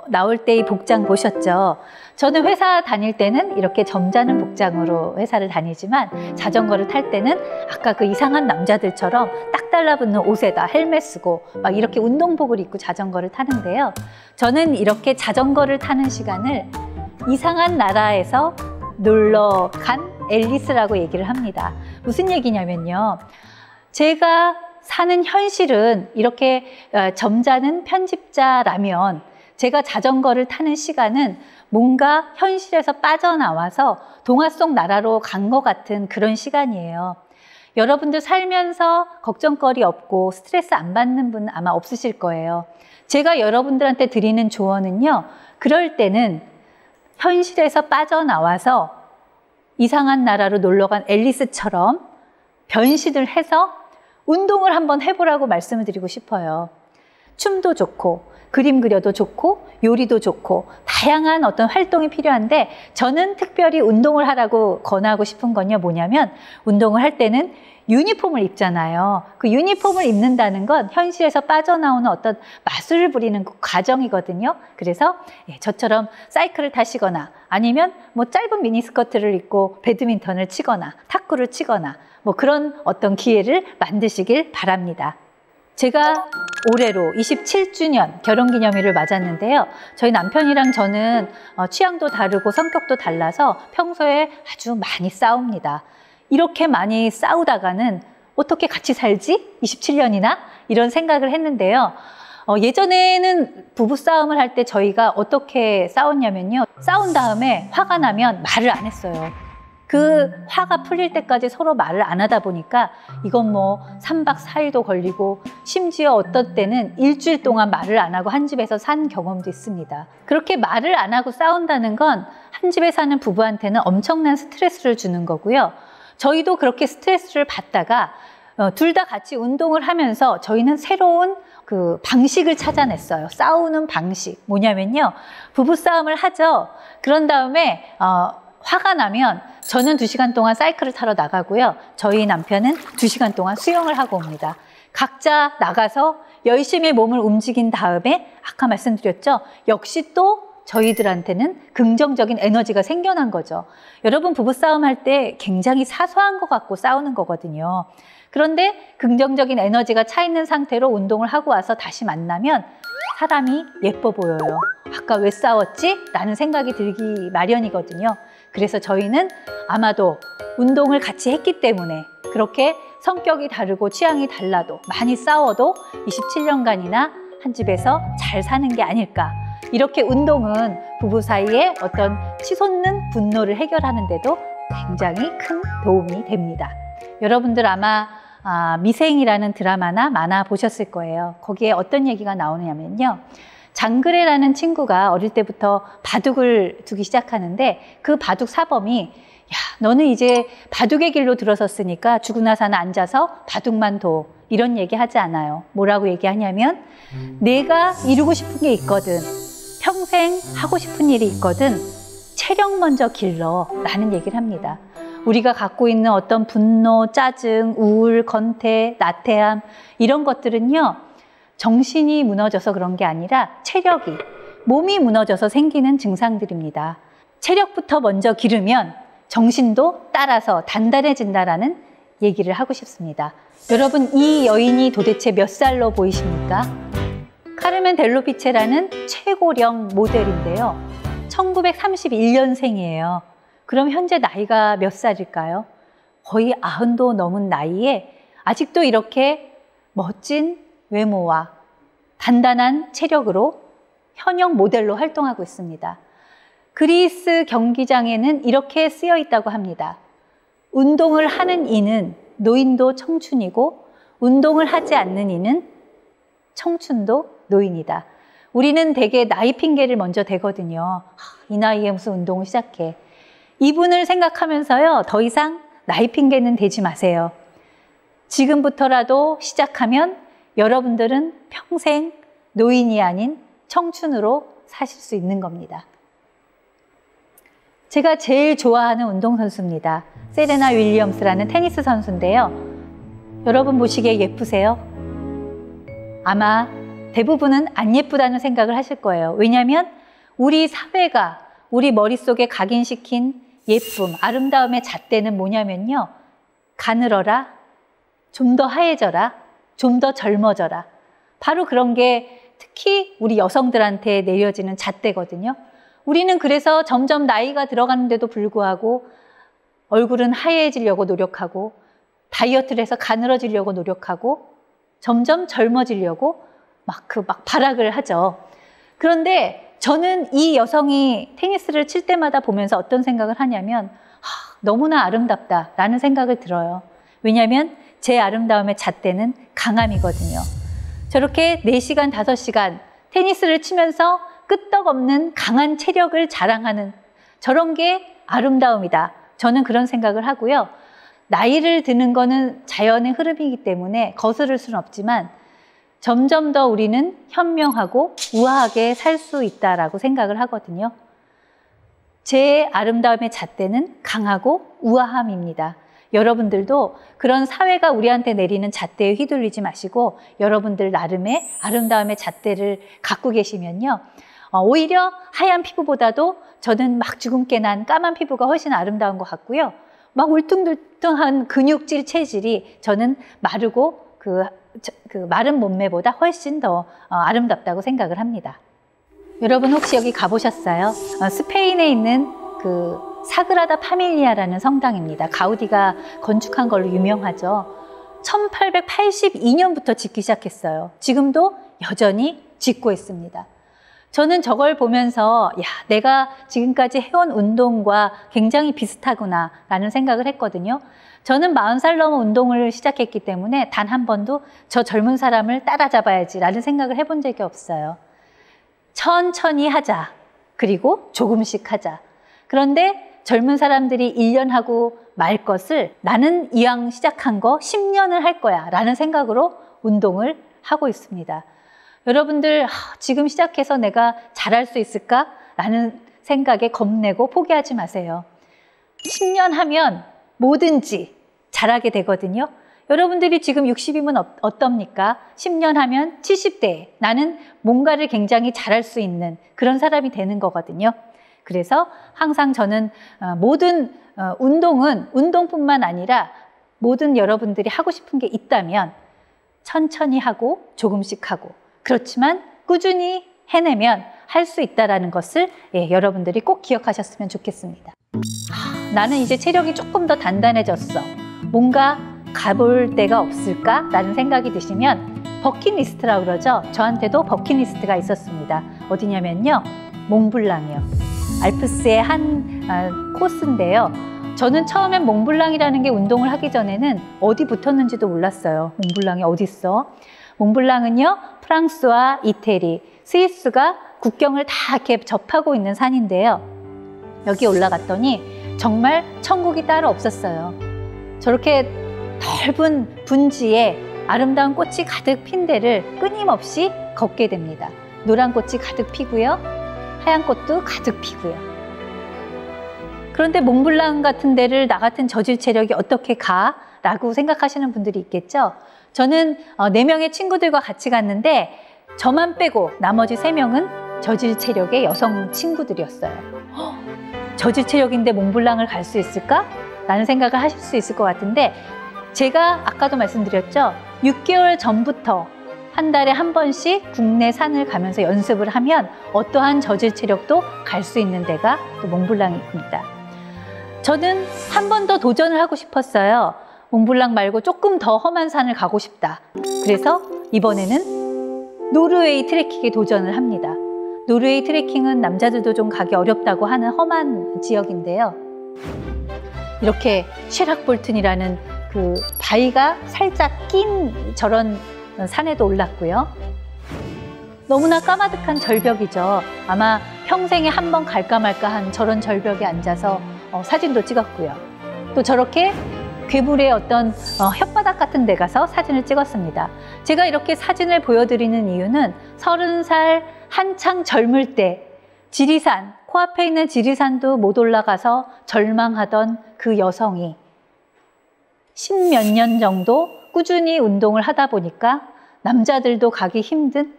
나올 때 이 복장 보셨죠? 저는 회사 다닐 때는 이렇게 점잖은 복장으로 회사를 다니지만 자전거를 탈 때는 아까 그 이상한 남자들처럼 딱 달라붙는 옷에다 헬멧 쓰고 막 이렇게 운동복을 입고 자전거를 타는데요. 저는 이렇게 자전거를 타는 시간을 이상한 나라에서 놀러 간 앨리스라고 얘기를 합니다. 무슨 얘기냐면요. 제가 사는 현실은 이렇게 점잖은 편집자라면 제가 자전거를 타는 시간은 뭔가 현실에서 빠져나와서 동화 속 나라로 간 것 같은 그런 시간이에요. 여러분들 살면서 걱정거리 없고 스트레스 안 받는 분 아마 없으실 거예요. 제가 여러분들한테 드리는 조언은요. 그럴 때는 현실에서 빠져나와서 이상한 나라로 놀러간 앨리스처럼 변신을 해서 운동을 한번 해보라고 말씀을 드리고 싶어요. 춤도 좋고 그림 그려도 좋고 요리도 좋고 다양한 어떤 활동이 필요한데 저는 특별히 운동을 하라고 권하고 싶은 건요. 뭐냐면 운동을 할 때는 유니폼을 입잖아요. 그 유니폼을 입는다는 건 현실에서 빠져나오는 어떤 마술을 부리는 그 과정이거든요. 그래서 저처럼 사이클을 타시거나 아니면 짧은 미니스커트를 입고 배드민턴을 치거나 탁구를 치거나 그런 어떤 기회를 만드시길 바랍니다. 제가 올해로 27주년 결혼기념일을 맞았는데요. 저희 남편이랑 저는 취향도 다르고 성격도 달라서 평소에 아주 많이 싸웁니다. 이렇게 많이 싸우다가는 어떻게 같이 살지? 27년이나? 이런 생각을 했는데요. 예전에는 부부싸움을 할 때 저희가 어떻게 싸웠냐면요. 싸운 다음에 화가 나면 말을 안 했어요. 그 화가 풀릴 때까지 서로 말을 안 하다 보니까 이건 3박 4일도 걸리고 심지어 어떤 때는 일주일 동안 말을 안 하고 한 집에서 산 경험도 있습니다. 그렇게 말을 안 하고 싸운다는 건 한 집에 사는 부부한테는 엄청난 스트레스를 주는 거고요. 저희도 그렇게 스트레스를 받다가 둘 다 같이 운동을 하면서 저희는 새로운 그 방식을 찾아냈어요. 싸우는 방식. 뭐냐면요. 부부싸움을 하죠. 그런 다음에 화가 나면 저는 2시간 동안 사이클을 타러 나가고요. 저희 남편은 2시간 동안 수영을 하고 옵니다. 각자 나가서 열심히 몸을 움직인 다음에 아까 말씀드렸죠. 역시 또 저희들한테는 긍정적인 에너지가 생겨난 거죠. 여러분 부부싸움 할 때 굉장히 사소한 것 같고 싸우는 거거든요. 그런데 긍정적인 에너지가 차 있는 상태로 운동을 하고 와서 다시 만나면 사람이 예뻐 보여요. 아까 왜 싸웠지? 라는 생각이 들기 마련이거든요. 그래서 저희는 아마도 운동을 같이 했기 때문에 그렇게 성격이 다르고 취향이 달라도 많이 싸워도 27년간이나 한 집에서 잘 사는 게 아닐까. 이렇게 운동은 부부 사이에 어떤 치솟는 분노를 해결하는 데도 굉장히 큰 도움이 됩니다. 여러분들 아마 미생이라는 드라마나 만화 보셨을 거예요. 거기에 어떤 얘기가 나오냐면요. 장그래라는 친구가 어릴 때부터 바둑을 두기 시작하는데 그 바둑 사범이 야, 너는 이제 바둑의 길로 들어섰으니까 죽고 나서는 앉아서 바둑만 둬. 이런 얘기 하지 않아요. 뭐라고 얘기하냐면 내가 이루고 싶은 게 있거든. 평생 하고 싶은 일이 있거든. 체력 먼저 길러. 라는 얘기를 합니다. 우리가 갖고 있는 어떤 분노, 짜증, 우울, 건태, 나태함 이런 것들은요. 정신이 무너져서 그런 게 아니라 체력이, 몸이 무너져서 생기는 증상들입니다. 체력부터 먼저 기르면 정신도 따라서 단단해진다라는 얘기를 하고 싶습니다. 여러분 이 여인이 도대체 몇 살로 보이십니까? 카르멘 델로피체라는 최고령 모델인데요. 1931년생이에요. 그럼 현재 나이가 몇 살일까요? 거의 90도 넘은 나이에 아직도 이렇게 멋진 외모와 단단한 체력으로 현역 모델로 활동하고 있습니다. 그리스 경기장에는 이렇게 쓰여 있다고 합니다. 운동을 하는 이는 노인도 청춘이고 운동을 하지 않는 이는 청춘도 노인이다. 우리는 되게 나이 핑계를 먼저 대거든요. 이 나이에 무슨 운동을 시작해. 이분을 생각하면서요, 더 이상 나이 핑계는 대지 마세요. 지금부터라도 시작하면 여러분들은 평생 노인이 아닌 청춘으로 사실 수 있는 겁니다. 제가 제일 좋아하는 운동선수입니다. 세레나 윌리엄스라는 테니스 선수인데요. 여러분 보시기에 예쁘세요? 아마 대부분은 안 예쁘다는 생각을 하실 거예요. 왜냐하면 우리 사회가 우리 머릿속에 각인시킨 예쁨, 아름다움의 잣대는 뭐냐면요. 가늘어라, 좀 더 하얘져라, 좀 더 젊어져라. 바로 그런 게 특히 우리 여성들한테 내려지는 잣대거든요. 우리는 그래서 점점 나이가 들어가는데도 불구하고 얼굴은 하얘지려고 노력하고 다이어트를 해서 가늘어지려고 노력하고 점점 젊어지려고 막 발악을 하죠. 그런데 저는 이 여성이 테니스를 칠 때마다 보면서 어떤 생각을 하냐면 너무나 아름답다라는 생각을 들어요. 왜냐하면 제 아름다움의 잣대는 강함이거든요. 저렇게 4시간, 5시간 테니스를 치면서 끄떡없는 강한 체력을 자랑하는 저런 게 아름다움이다. 저는 그런 생각을 하고요. 나이를 드는 거는 자연의 흐름이기 때문에 거스를 수는 없지만 점점 더 우리는 현명하고 우아하게 살 수 있다라고 생각을 하거든요. 제 아름다움의 잣대는 강하고 우아함입니다. 여러분들도 그런 사회가 우리한테 내리는 잣대에 휘둘리지 마시고 여러분들 나름의 아름다움의 잣대를 갖고 계시면요. 오히려 하얀 피부보다도 저는 막 주근깨 난 까만 피부가 훨씬 아름다운 것 같고요. 막 울퉁불퉁한 근육질 체질이 저는 마르고 그 마른 몸매보다 훨씬 더 아름답다고 생각을 합니다. 여러분 혹시 여기 가보셨어요? 스페인에 있는 그 사그라다 파밀리아라는 성당입니다. 가우디가 건축한 걸로 유명하죠. 1882년부터 짓기 시작했어요. 지금도 여전히 짓고 있습니다. 저는 저걸 보면서 내가 지금까지 해온 운동과 굉장히 비슷하구나 라는 생각을 했거든요. 저는 40살 넘어 운동을 시작했기 때문에 단 한 번도 저 젊은 사람을 따라잡아야지 라는 생각을 해본 적이 없어요. 천천히 하자. 그리고 조금씩 하자. 그런데 젊은 사람들이 1년 하고 말 것을 나는 이왕 시작한 거 10년을 할 거야 라는 생각으로 운동을 하고 있습니다. 여러분들 지금 시작해서 내가 잘할 수 있을까? 라는 생각에 겁내고 포기하지 마세요. 10년 하면 뭐든지 잘하게 되거든요. 여러분들이 지금 60이면 어떻습니까? 10년 하면 70대에 나는 뭔가를 굉장히 잘할 수 있는 그런 사람이 되는 거거든요. 그래서 항상 저는 모든 운동은 운동뿐만 아니라 모든 여러분들이 하고 싶은 게 있다면 천천히 하고 조금씩 하고 그렇지만 꾸준히 해내면 할 수 있다는 것을 여러분들이 꼭 기억하셨으면 좋겠습니다. 나는 이제 체력이 조금 더 단단해졌어. 뭔가 가볼 데가 없을까? 라는 생각이 드시면 버킷리스트라고 그러죠. 저한테도 버킷리스트가 있었습니다. 어디냐면요. 몽블랑이요. 알프스의 한 코스인데요. 저는 처음엔 몽블랑이라는 게 운동을 하기 전에는 어디 붙었는지도 몰랐어요. 몽블랑이 어디 있어? 몽블랑은요. 프랑스와 이태리, 스위스가 국경을 다 이렇게 접하고 있는 산인데요. 여기 올라갔더니 정말 천국이 따로 없었어요. 저렇게 넓은 분지에 아름다운 꽃이 가득 핀 데를 끊임없이 걷게 됩니다. 노란 꽃이 가득 피고요. 하얀 꽃도 가득 피고요. 그런데 몽블랑 같은 데를 나 같은 저질 체력이 어떻게 가? 라고 생각하시는 분들이 있겠죠. 저는 4명의 친구들과 같이 갔는데 저만 빼고 나머지 3명은 저질 체력의 여성 친구들이었어요. 저질 체력인데 몽블랑을 갈 수 있을까? 라는 생각을 하실 수 있을 것 같은데 제가 아까도 말씀드렸죠. 6개월 전부터 한 달에 한 번씩 국내 산을 가면서 연습을 하면 어떠한 저질 체력도 갈 수 있는 데가 또 몽블랑입니다. 저는 한 번 더 도전을 하고 싶었어요. 몽블랑 말고 조금 더 험한 산을 가고 싶다. 그래서 이번에는 노르웨이 트레킹에 도전을 합니다. 노르웨이 트레킹은 남자들도 좀 가기 어렵다고 하는 험한 지역인데요. 이렇게 쉐락볼튼이라는 그 바위가 살짝 낀 저런 산에도 올랐고요. 너무나 까마득한 절벽이죠. 아마 평생에 한 번 갈까 말까 한 저런 절벽에 앉아서 사진도 찍었고요. 또 저렇게 괴물의 어떤 혓바닥 같은 데 가서 사진을 찍었습니다. 제가 이렇게 사진을 보여드리는 이유는 30살 한창 젊을 때 지리산, 코앞에 있는 지리산도 못 올라가서 절망하던 그 여성이 10몇 년 정도 꾸준히 운동을 하다 보니까 남자들도 가기 힘든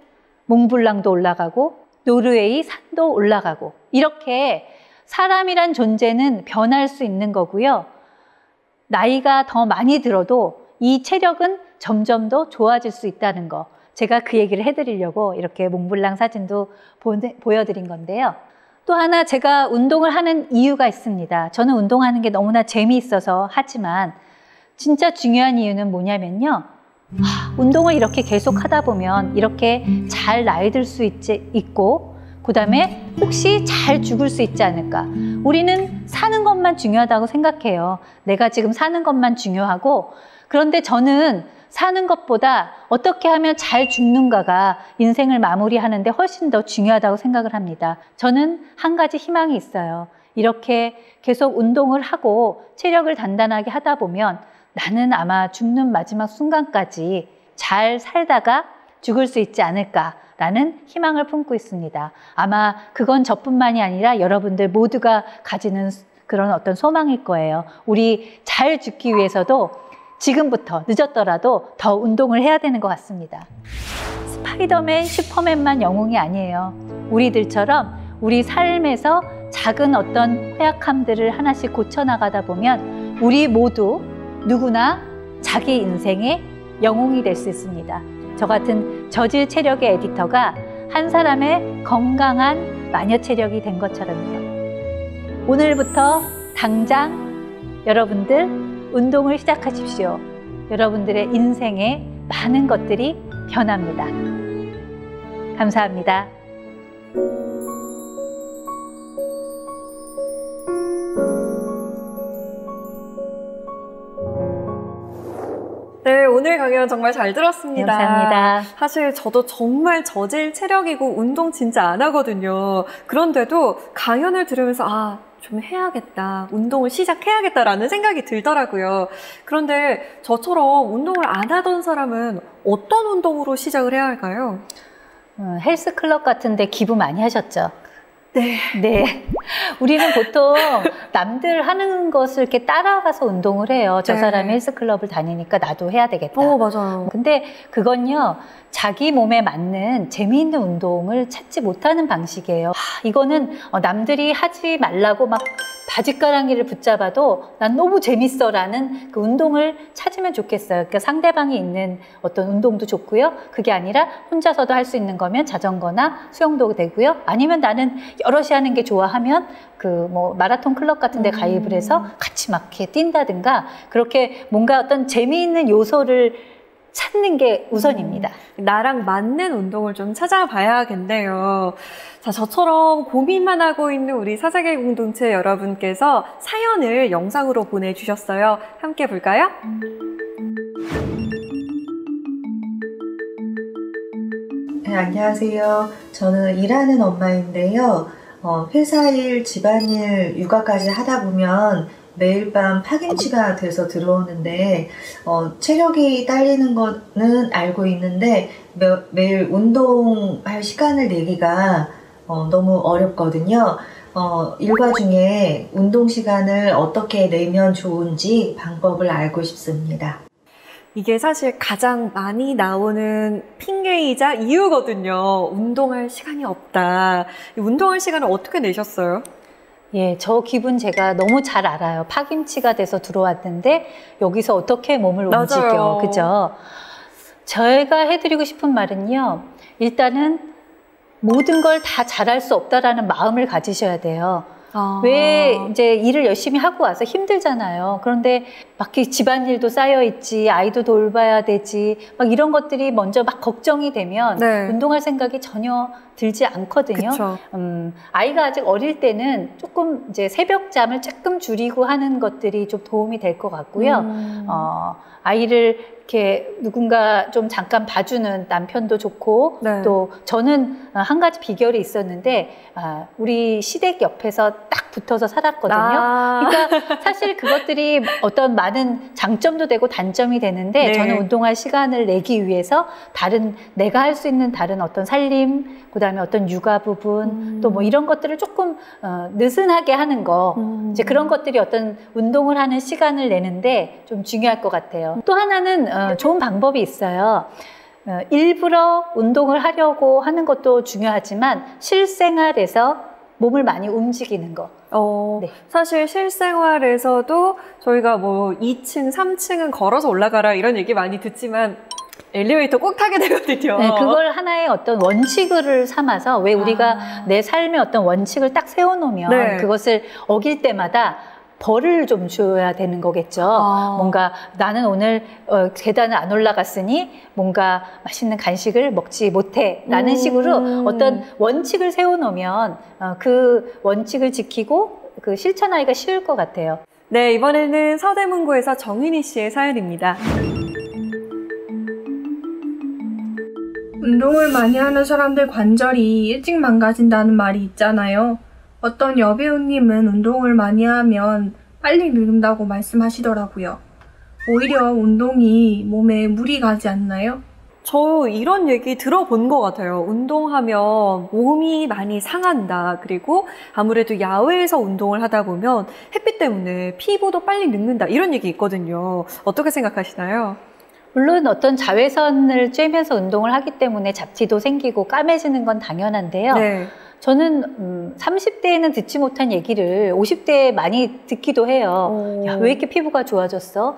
몽블랑도 올라가고 노르웨이 산도 올라가고, 이렇게 사람이란 존재는 변할 수 있는 거고요. 나이가 더 많이 들어도 이 체력은 점점 더 좋아질 수 있다는 거, 제가 그 얘기를 해드리려고 이렇게 몽블랑 사진도 보여드린 건데요. 또 하나 제가 운동을 하는 이유가 있습니다. 저는 운동하는 게 너무나 재미있어서 하지만 진짜 중요한 이유는 뭐냐면요. 운동을 이렇게 계속 하다 보면 이렇게 잘 나이 들 수 있고, 그 다음에 혹시 잘 죽을 수 있지 않을까. 우리는 사는 것만 중요하다고 생각해요. 내가 지금 사는 것만 중요하고, 그런데 저는 사는 것보다 어떻게 하면 잘 죽는가가 인생을 마무리하는데 훨씬 더 중요하다고 생각을 합니다. 저는 한 가지 희망이 있어요. 이렇게 계속 운동을 하고 체력을 단단하게 하다 보면 나는 아마 죽는 마지막 순간까지 잘 살다가 죽을 수 있지 않을까라는 희망을 품고 있습니다. 아마 그건 저뿐만이 아니라 여러분들 모두가 가지는 그런 어떤 소망일 거예요. 우리 잘 죽기 위해서도 지금부터 늦었더라도 더 운동을 해야 되는 것 같습니다. 스파이더맨, 슈퍼맨만 영웅이 아니에요. 우리들처럼 우리 삶에서 작은 어떤 허약함들을 하나씩 고쳐나가다 보면 우리 모두 누구나 자기 인생의 영웅이 될 수 있습니다. 저 같은 저질 체력의 에디터가 한 사람의 건강한 마녀 체력이 된 것처럼요. 오늘부터 당장 여러분들 운동을 시작하십시오. 여러분들의 인생에 많은 것들이 변합니다. 감사합니다. 네, 오늘 강연 정말 잘 들었습니다. 감사합니다. 사실 저도 정말 저질 체력이고 운동 진짜 안 하거든요. 그런데도 강연을 들으면서 좀 해야겠다, 운동을 시작해야겠다라는 생각이 들더라고요. 그런데 저처럼 운동을 안 하던 사람은 어떤 운동으로 시작을 해야 할까요? 헬스클럽 같은 데 기부 많이 하셨죠? 네. 우리는 보통 남들 하는 것을 이렇게 따라가서 운동을 해요. 저 네. 사람이 헬스클럽을 다니니까 나도 해야 되겠다. 맞아요. 근데 그건요, 자기 몸에 맞는 재미있는 운동을 찾지 못하는 방식이에요. 이거는 남들이 하지 말라고 막 바짓가랑이를 붙잡아도 난 너무 재밌어 라는 그 운동을 찾으면 좋겠어요. 그러니까 상대방이 있는 어떤 운동도 좋고요. 그게 아니라 혼자서도 할 수 있는 거면 자전거나 수영도 되고요. 아니면 나는 여럿이 하는 게 좋아하면 마라톤 클럽 같은 데 가입을 해서 같이 막 이렇게 뛴다든가, 그렇게 뭔가 어떤 재미있는 요소를 찾는 게 우선입니다. 나랑 맞는 운동을 좀 찾아봐야겠네요. 자, 저처럼 고민만 하고 있는 우리 사사계 공동체 여러분께서 사연을 영상으로 보내주셨어요. 함께 볼까요? 네, 안녕하세요. 저는 일하는 엄마인데요. 회사 일, 집안일, 육아까지 하다 보면 매일 밤 파김치가 돼서 들어오는데 체력이 딸리는 거는 알고 있는데 매일 운동할 시간을 내기가 너무 어렵거든요. 일과 중에 운동 시간을 어떻게 내면 좋은지 방법을 알고 싶습니다. 이게 사실 가장 많이 나오는 핑계이자 이유거든요. 운동할 시간이 없다. 운동할 시간을 어떻게 내셨어요? 예, 저 기분 제가 너무 잘 알아요. 파김치가 돼서 들어왔는데 여기서 어떻게 몸을 움직여, 그죠? 제가 해드리고 싶은 말은요, 일단은 모든 걸 다 잘할 수 없다라는 마음을 가지셔야 돼요. 왜 이제 일을 열심히 하고 와서 힘들잖아요. 그런데 막 집안일도 쌓여 있지, 아이도 돌봐야 되지, 막 이런 것들이 먼저 막 걱정이 되면 네. 운동할 생각이 전혀 들지 않거든요. 아이가 아직 어릴 때는 조금 이제 새벽잠을 조금 줄이고 하는 것들이 좀 도움이 될 것 같고요. 아이를 이렇게 누군가 좀 잠깐 봐주는 남편도 좋고, 네. 또 저는 한 가지 비결이 있었는데, 우리 시댁 옆에서 딱 붙어서 살았거든요. 그러니까 사실 그것들이 어떤 많은 장점도 되고 단점이 되는데, 네. 저는 운동할 시간을 내기 위해서 내가 할 수 있는 다른 어떤 살림, 그 다음에 어떤 육아 부분, 또 뭐 이런 것들을 조금 느슨하게 하는 거, 이제 그런 것들이 어떤 운동을 하는 시간을 내는데 좀 중요할 것 같아요. 또 하나는 좋은 방법이 있어요. 일부러 운동을 하려고 하는 것도 중요하지만 실생활에서 몸을 많이 움직이는 거. 네. 사실 실생활에서도 저희가 뭐 2층, 3층은 걸어서 올라가라 이런 얘기 많이 듣지만 엘리베이터 꼭 타게 되거든요. 네, 그걸 하나의 어떤 원칙을 삼아서 왜 우리가 내 삶의 어떤 원칙을 딱 세워놓으면 네. 그것을 어길 때마다 벌을 좀 줘야 되는 거겠죠. 뭔가 나는 오늘 계단을 안 올라갔으니 뭔가 맛있는 간식을 먹지 못해 라는 식으로 어떤 원칙을 세워놓으면 그 원칙을 지키고 그 실천하기가 쉬울 것 같아요. 네, 이번에는 서대문구에서 정윤희 씨의 사연입니다. 운동을 많이 하는 사람들 관절이 일찍 망가진다는 말이 있잖아요. 어떤 여배우님은 운동을 많이 하면 빨리 늙는다고 말씀하시더라고요. 오히려 운동이 몸에 무리 가지 않나요? 저 이런 얘기 들어본 것 같아요. 운동하면 몸이 많이 상한다. 그리고 아무래도 야외에서 운동을 하다 보면 햇빛 때문에 피부도 빨리 늙는다. 이런 얘기 있거든요. 어떻게 생각하시나요? 물론 어떤 자외선을 쬐면서 운동을 하기 때문에 잡티도 생기고 까매지는 건 당연한데요. 네. 저는 30대에는 듣지 못한 얘기를 50대에 많이 듣기도 해요. 야, 왜 이렇게 피부가 좋아졌어?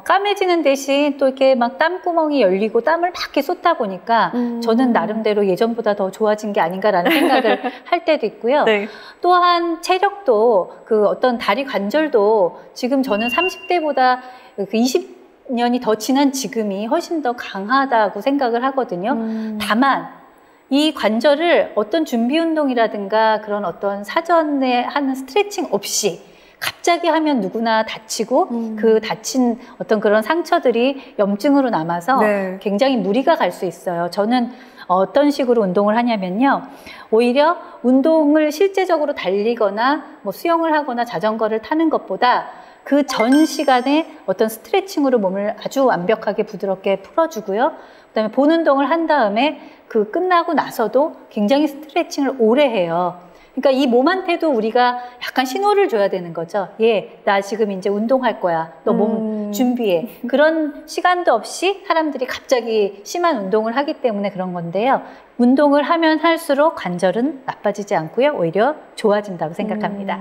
까매지는 대신 또 이렇게 막 땀구멍이 열리고 땀을 막 이렇게 쏟다 보니까 저는 나름대로 예전보다 더 좋아진 게 아닌가라는 생각을 할 때도 있고요. 네. 또한 체력도 그 어떤 다리 관절도 지금 저는 30대보다 그 20년이 더 지난 지금이 훨씬 더 강하다고 생각을 하거든요. 다만 이 관절을 어떤 준비 운동이라든가 그런 어떤 사전에 하는 스트레칭 없이 갑자기 하면 누구나 다치고 그 다친 어떤 그런 상처들이 염증으로 남아서 네. 굉장히 무리가 갈 수 있어요. 저는 어떤 식으로 운동을 하냐면요. 오히려 운동을 실제적으로 달리거나 뭐 수영을 하거나 자전거를 타는 것보다 그 전 시간에 어떤 스트레칭으로 몸을 아주 완벽하게 부드럽게 풀어주고요. 그다음에 본 운동을 한 다음에 그 끝나고 나서도 굉장히 스트레칭을 오래 해요. 그러니까 이 몸한테도 우리가 약간 신호를 줘야 되는 거죠. 예, 나 지금 이제 운동할 거야. 너 몸 준비해. 그런 시간도 없이 사람들이 갑자기 심한 운동을 하기 때문에 그런 건데요. 운동을 하면 할수록 관절은 나빠지지 않고요. 오히려 좋아진다고 생각합니다.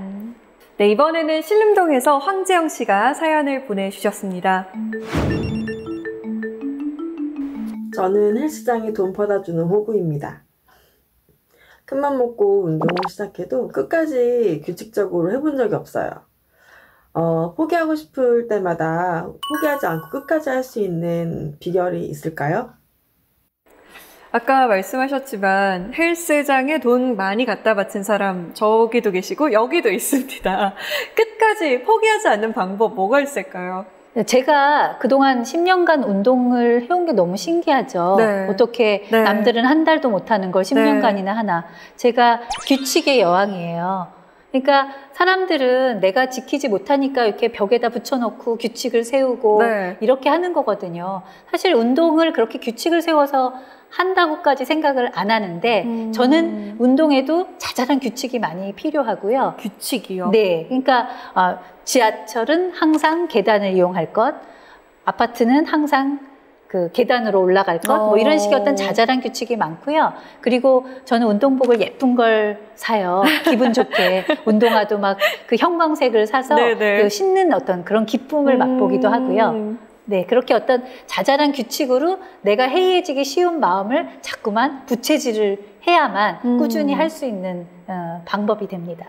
네, 이번에는 신림동에서 황재영 씨가 사연을 보내주셨습니다. 저는 헬스장에 돈 벌어주는 호구입니다. 큰맘 먹고 운동을 시작해도 끝까지 규칙적으로 해본 적이 없어요. 포기하고 싶을 때마다 포기하지 않고 끝까지 할 수 있는 비결이 있을까요? 아까 말씀하셨지만 헬스장에 돈 많이 갖다 바친 사람 저기도 계시고 여기도 있습니다. 끝까지 포기하지 않는 방법 뭐가 있을까요? 제가 그동안 10년간 운동을 해온 게 너무 신기하죠. 네. 어떻게 네. 남들은 한 달도 못하는 걸 10년간이나 네. 하나. 제가 규칙의 여왕이에요. 그러니까 사람들은 내가 지키지 못하니까 이렇게 벽에다 붙여놓고 규칙을 세우고 네. 이렇게 하는 거거든요. 사실 운동을 그렇게 규칙을 세워서 한다고까지 생각을 안 하는데 저는 운동에도 자잘한 규칙이 많이 필요하고요. 규칙이요? 네. 그러니까 지하철은 항상 계단을 이용할 것, 아파트는 항상 그 계단으로 올라갈 것, 뭐 이런 식의 어떤 자잘한 규칙이 많고요. 그리고 저는 운동복을 예쁜 걸 사요. 기분 좋게. 운동화도 막 그 형광색을 사서 그 신는 어떤 그런 기쁨을 맛보기도 하고요. 네, 그렇게 어떤 자잘한 규칙으로 내가 해이해지기 쉬운 마음을 자꾸만 부채질을 해야만 꾸준히 할 수 있는 방법이 됩니다.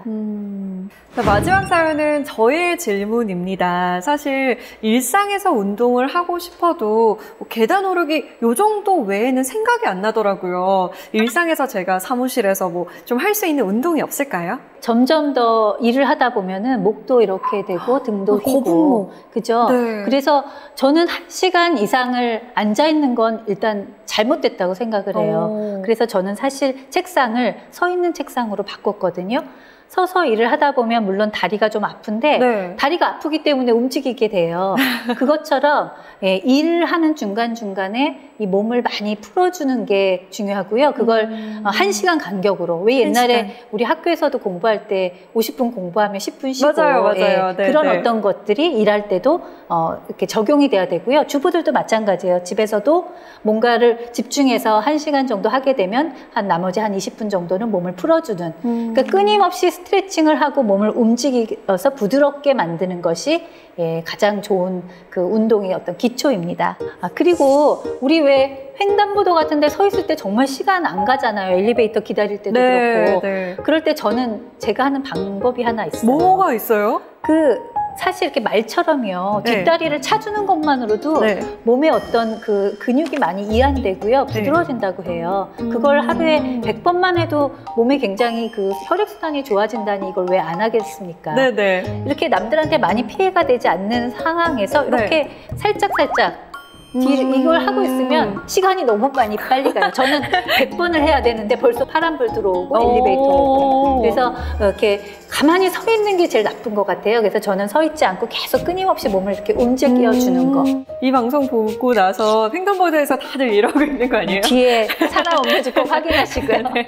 자, 마지막 사연은 저의 질문입니다. 사실 일상에서 운동을 하고 싶어도 뭐 계단 오르기 요 정도 외에는 생각이 안 나더라고요. 일상에서 제가 사무실에서 뭐 좀 할 수 있는 운동이 없을까요? 점점 더 일을 하다 보면은 목도 이렇게 되고 등도 휘고, 거북목. 그죠? 네. 그래서 저는 1시간 이상을 앉아 있는 건 일단 잘못됐다고 생각을 해요. 그래서 저는 사실 책상을 서 있는 책상으로 바꿨거든요. 서서 일을 하다 보면 물론 다리가 좀 아픈데 네. 다리가 아프기 때문에 움직이게 돼요. 그것처럼 일을 하는 중간중간에 이 몸을 많이 풀어주는 게 중요하고요. 그걸 1시간 간격으로. 왜 옛날에 우리 학교에서도 공부할 때 50분 공부하면 10분 쉬고 맞아요. 네, 그런 네. 어떤 것들이 일할 때도 이렇게 적용이 돼야 되고요. 주부들도 마찬가지예요. 집에서도 뭔가를 집중해서 1시간 정도 하게 되면 나머지 한 20분 정도는 몸을 풀어주는 그러니까 끊임없이 스트레칭을 하고 몸을 움직여서 부드럽게 만드는 것이 가장 좋은 그 운동의 어떤 기초입니다. 그리고 우리 왜 횡단보도 같은 데 서 있을 때 정말 시간 안 가잖아요. 엘리베이터 기다릴 때도 그렇고. 네. 그럴 때 저는 제가 하는 방법이 하나 있어요. 뭐가 있어요? 사실 이렇게 말처럼요. 네. 뒷다리를 차주는 것만으로도 네. 몸에 어떤 그 근육이 많이 이완되고요. 부드러워진다고 해요. 그걸 하루에 100번만 해도 몸에 굉장히 그 혈액순환이 좋아진다니 이걸 왜 안 하겠습니까? 네네. 이렇게 남들한테 많이 피해가 되지 않는 상황에서 이렇게 살짝살짝 이걸 하고 있으면 시간이 너무 많이 빨리 가요. 저는 100번을 해야 되는데 벌써 파란불 들어오고 엘리베이터 오고. 그래서 이렇게 가만히 서 있는 게 제일 나쁜 것 같아요. 그래서 저는 서 있지 않고 계속 끊임없이 몸을 이렇게 움직여주는 거. 이 방송 보고 나서 횡단보도에서 다들 이러고 있는 거 아니에요? 뒤에 사람 없는지 꼭 확인하시고요. 네.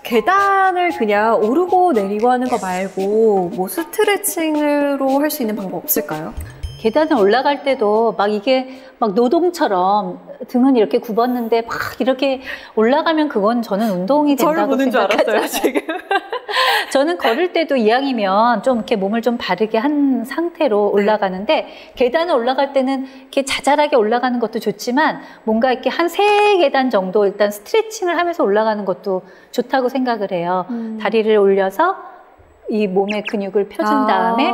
계단을 그냥 오르고 내리고 하는 거 말고 뭐 스트레칭으로 할 수 있는 방법 없을까요? 계단을 올라갈 때도 막 이게 막 노동처럼 등은 이렇게 굽었는데 막 이렇게 올라가면 그건 저는 운동이 된다고 저를 보는 줄 생각하잖아요. 알았어요, 지금. 저는 걸을 때도 이왕이면 좀 이렇게 몸을 좀 바르게 한 상태로 올라가는데 계단을 올라갈 때는 이렇게 자잘하게 올라가는 것도 좋지만 뭔가 이렇게 한 3계단 정도 일단 스트레칭을 하면서 올라가는 것도 좋다고 생각을 해요. 다리를 올려서 이 몸의 근육을 펴준 다음에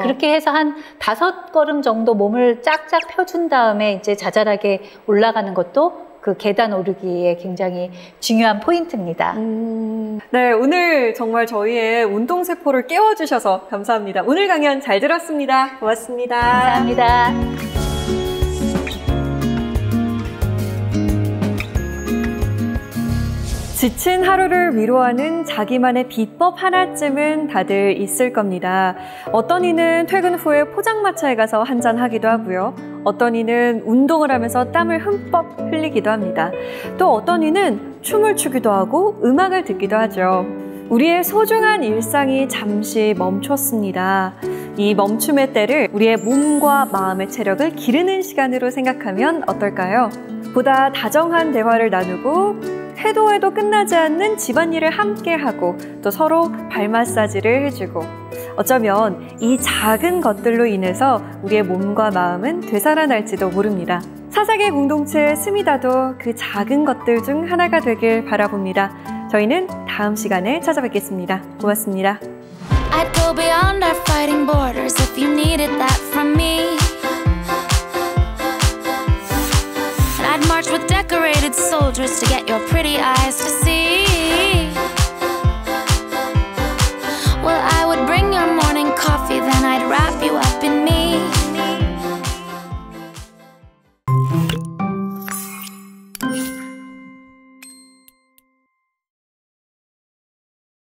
그렇게 해서 한 5걸음 정도 몸을 쫙쫙 펴준 다음에 이제 자잘하게 올라가는 것도 그 계단 오르기에 굉장히 중요한 포인트입니다. 네, 오늘 정말 저희의 운동세포를 깨워주셔서 감사합니다. 오늘 강연 잘 들었습니다. 고맙습니다. 감사합니다. 지친 하루를 위로하는 자기만의 비법 하나쯤은 다들 있을 겁니다. 어떤 이는 퇴근 후에 포장마차에 가서 한잔하기도 하고요. 어떤 이는 운동을 하면서 땀을 흠뻑 흘리기도 합니다. 또 어떤 이는 춤을 추기도 하고 음악을 듣기도 하죠. 우리의 소중한 일상이 잠시 멈췄습니다. 이 멈춤의 때를 우리의 몸과 마음의 체력을 기르는 시간으로 생각하면 어떨까요? 보다 다정한 대화를 나누고 해도 끝나지 않는 집안일을 함께 하고 또 서로 발 마사지를 해주고 어쩌면 이 작은 것들로 인해서 우리의 몸과 마음은 되살아날지도 모릅니다. 사사계 공동체 스미다도 그 작은 것들 중 하나가 되길 바라봅니다. 저희는 다음 시간에 찾아뵙겠습니다. 고맙습니다. I'd go beyond our fighting borders if you needed that from me. And I'd march with decorated soldiers to get your pretty eyes to see.